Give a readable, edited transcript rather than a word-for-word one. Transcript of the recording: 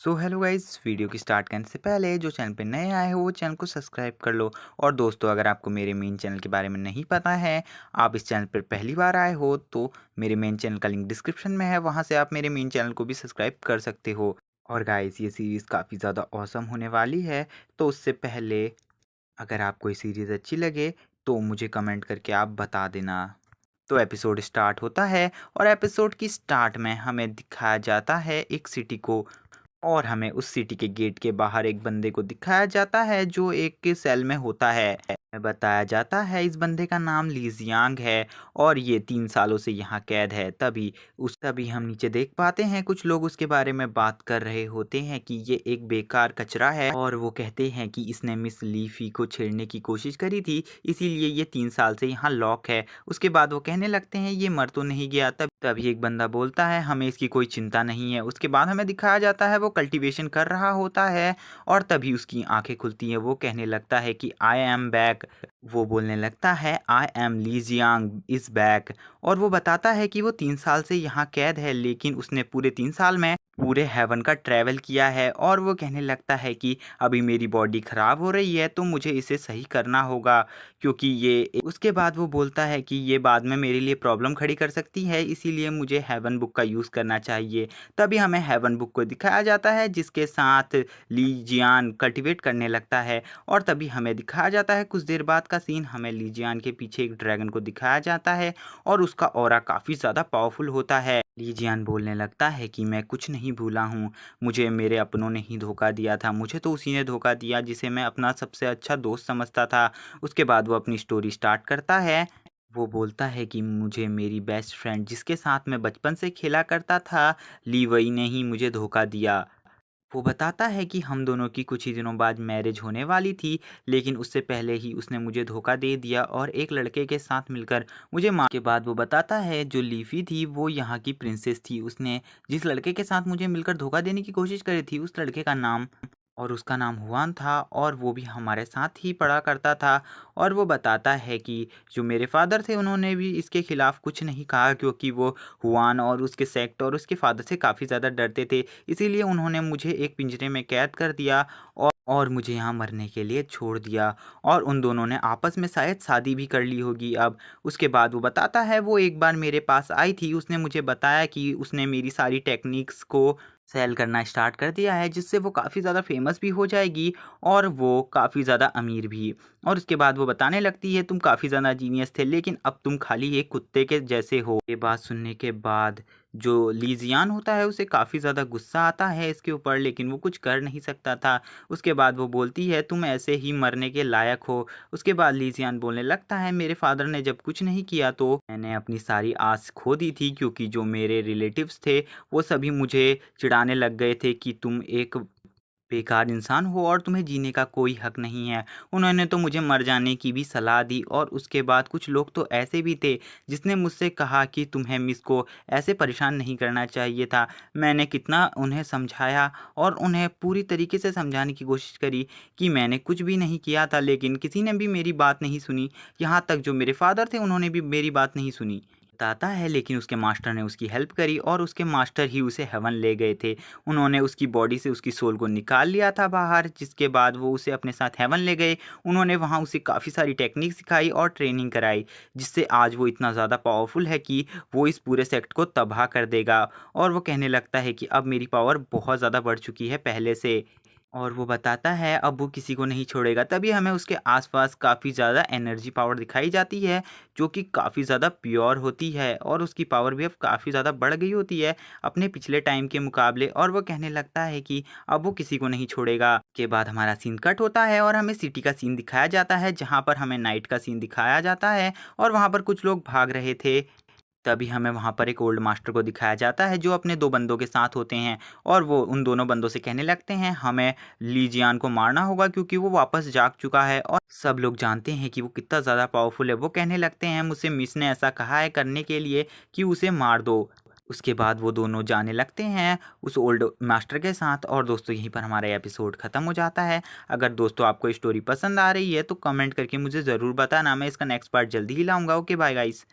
So hello guys, video की start करने से पहले जो चैनल पे नए आए हो वो चैनल को सब्सक्राइब कर लो। और दोस्तों, अगर आपको मेरे मेन चैनल के बारे में नहीं पता है, आप इस चैनल पर पहली बार आए हो, तो मेरे मेन चैनल का लिंक डिस्क्रिप्शन में है, वहाँ से आप मेरे मेन चैनल को भी सब्सक्राइब कर सकते हो। और गाइस, ये सीरीज़ काफ़ी ज़्यादा ऑसम होने वाली है। तो उससे पहले अगर आपको ये सीरीज़ अच्छी लगे तो मुझे कमेंट करके आप बता देना। तो एपिसोड स्टार्ट होता है और एपिसोड की स्टार्ट में हमें दिखाया जाता है एक सिटी को। और हमें उस सिटी के गेट के बाहर एक बंदे को दिखाया जाता है जो एक सेल में होता है। बताया जाता है इस बंदे का नाम ली जियांग है और ये 3 सालों से यहाँ कैद है। तभी हम नीचे देख पाते हैं कुछ लोग उसके बारे में बात कर रहे होते हैं कि ये एक बेकार कचरा है, और वो कहते हैं कि इसने मिस लीफी को छेड़ने की कोशिश करी थी, इसीलिए ये 3 साल से यहाँ लॉक है। उसके बाद वो कहने लगते हैं ये मर तो नहीं गया। तभी एक बंदा बोलता है हमें इसकी कोई चिंता नहीं है। उसके बाद हमें दिखाया जाता है वो कल्टीवेशन कर रहा होता है और तभी उसकी आंखें खुलती हैं। वो कहने लगता है कि आई एम बैक। वो बोलने लगता है I am Li Jiang is back. और वो बताता है कि वो 3 साल से यहाँ कैद है, लेकिन उसने पूरे 3 साल में पूरे हेवन का ट्रैवल किया है। और वो कहने लगता है कि अभी मेरी बॉडी ख़राब हो रही है तो मुझे इसे सही करना होगा, क्योंकि ये उसके बाद वो बोलता है कि ये बाद में मेरे लिए प्रॉब्लम खड़ी कर सकती है, इसीलिए मुझे हेवन बुक का यूज़ करना चाहिए। तभी हमें हेवन बुक को दिखाया जाता है जिसके साथ ली जियान कल्टिवेट करने लगता है। और तभी हमें दिखाया जाता है कुछ देर बाद का सीन, हमें ली जियान के पीछे एक ड्रैगन को दिखाया जाता है और उसका ऑरा काफ़ी ज़्यादा पावरफुल होता है। ली जियान बोलने लगता है कि मैं कुछ नहीं भूला हूँ, मुझे मेरे अपनों ने ही धोखा दिया था, मुझे तो उसी ने धोखा दिया जिसे मैं अपना सबसे अच्छा दोस्त समझता था। उसके बाद वो अपनी स्टोरी स्टार्ट करता है। वो बोलता है कि मुझे मेरी बेस्ट फ्रेंड जिसके साथ मैं बचपन से खेला करता था, ली वई ने ही मुझे धोखा दिया। वो बताता है कि हम दोनों की कुछ ही दिनों बाद मैरिज होने वाली थी, लेकिन उससे पहले ही उसने मुझे धोखा दे दिया और एक लड़के के साथ मिलकर मुझे मार के बाद वो बताता है जो लीफी थी वो यहाँ की प्रिंसेस थी। उसने जिस लड़के के साथ मुझे मिलकर धोखा देने की कोशिश करी थी उस लड़के का नाम और उसका नाम हुआन था, और वो भी हमारे साथ ही पढ़ा करता था। और वो बताता है कि जो मेरे फादर थे उन्होंने भी इसके खिलाफ़ कुछ नहीं कहा, क्योंकि वो हुआन और उसके सेक्ट और उसके फादर से काफ़ी ज़्यादा डरते थे, इसीलिए उन्होंने मुझे एक पिंजरे में कैद कर दिया और मुझे यहाँ मरने के लिए छोड़ दिया। और उन दोनों ने आपस में शायद शादी भी कर ली होगी अब। उसके बाद वो बताता है वो एक बार मेरे पास आई थी, उसने मुझे बताया कि उसने मेरी सारी टेक्निक्स को सेल करना स्टार्ट कर दिया है, जिससे वो काफ़ी ज़्यादा फेमस भी हो जाएगी और वो काफ़ी ज़्यादा अमीर भी। और उसके बाद वो बताने लगती है तुम काफ़ी ज़्यादा जीनियस थे, लेकिन अब तुम खाली एक कुत्ते के जैसे हो। ये बात सुनने के बाद जो लीजियान होता है उसे काफ़ी ज़्यादा गुस्सा आता है इसके ऊपर, लेकिन वो कुछ कर नहीं सकता था। उसके बाद वो बोलती है तुम ऐसे ही मरने के लायक हो। उसके बाद लीजियान बोलने लगता है मेरे फादर ने जब कुछ नहीं किया तो मैंने अपनी सारी आस खो दी थी, क्योंकि जो मेरे रिलेटिव्स थे वो सभी मुझे चिढ़ाने लग गए थे कि तुम एक बेकार इंसान हो और तुम्हें जीने का कोई हक नहीं है। उन्होंने तो मुझे मर जाने की भी सलाह दी। और उसके बाद कुछ लोग तो ऐसे भी थे जिसने मुझसे कहा कि तुम्हें मिस को ऐसे परेशान नहीं करना चाहिए था। मैंने कितना उन्हें समझाया और उन्हें पूरी तरीके से समझाने की कोशिश करी कि मैंने कुछ भी नहीं किया था, लेकिन किसी ने भी मेरी बात नहीं सुनी। यहाँ तक जो मेरे फादर थे उन्होंने भी मेरी बात नहीं सुनी। बताता है लेकिन उसके मास्टर ने उसकी हेल्प करी और उसके मास्टर ही उसे हेवन ले गए थे। उन्होंने उसकी बॉडी से उसकी सोल को निकाल लिया था बाहर, जिसके बाद वो उसे अपने साथ हेवन ले गए। उन्होंने वहाँ उसे काफ़ी सारी टेक्निक सिखाई और ट्रेनिंग कराई, जिससे आज वो इतना ज़्यादा पावरफुल है कि वो इस पूरे सेक्ट को तबाह कर देगा। और वो कहने लगता है कि अब मेरी पावर बहुत ज़्यादा बढ़ चुकी है पहले से। और वो बताता है अब वो किसी को नहीं छोड़ेगा। तभी हमें उसके आसपास काफ़ी ज़्यादा एनर्जी पावर दिखाई जाती है, जो कि काफ़ी ज़्यादा प्योर होती है और उसकी पावर भी अब काफ़ी ज़्यादा बढ़ गई होती है अपने पिछले टाइम के मुकाबले। और वो कहने लगता है कि अब वो किसी को नहीं छोड़ेगा। के बाद हमारा सीन कट होता है और हमें सिटी का सीन दिखाया जाता है, जहाँ पर हमें नाइट का सीन दिखाया जाता है और वहाँ पर कुछ लोग भाग रहे थे। तभी हमें वहाँ पर एक ओल्ड मास्टर को दिखाया जाता है जो अपने 2 बंदों के साथ होते हैं, और वो उन दोनों बंदों से कहने लगते हैं हमें लीजियान को मारना होगा, क्योंकि वो वापस जाग चुका है और सब लोग जानते हैं कि वो कितना ज़्यादा पावरफुल है। वो कहने लगते हैं मुझसे मिस ने ऐसा कहा है करने के लिए कि उसे मार दो। उसके बाद वो दोनों जाने लगते हैं उस ओल्ड मास्टर के साथ। और दोस्तों, यहीं पर हमारा एपिसोड ख़त्म हो जाता है। अगर दोस्तों आपको स्टोरी पसंद आ रही है तो कमेंट करके मुझे ज़रूर बताना, मैं इसका नेक्स्ट पार्ट जल्दी ही लाऊंगा। Okay bye guys.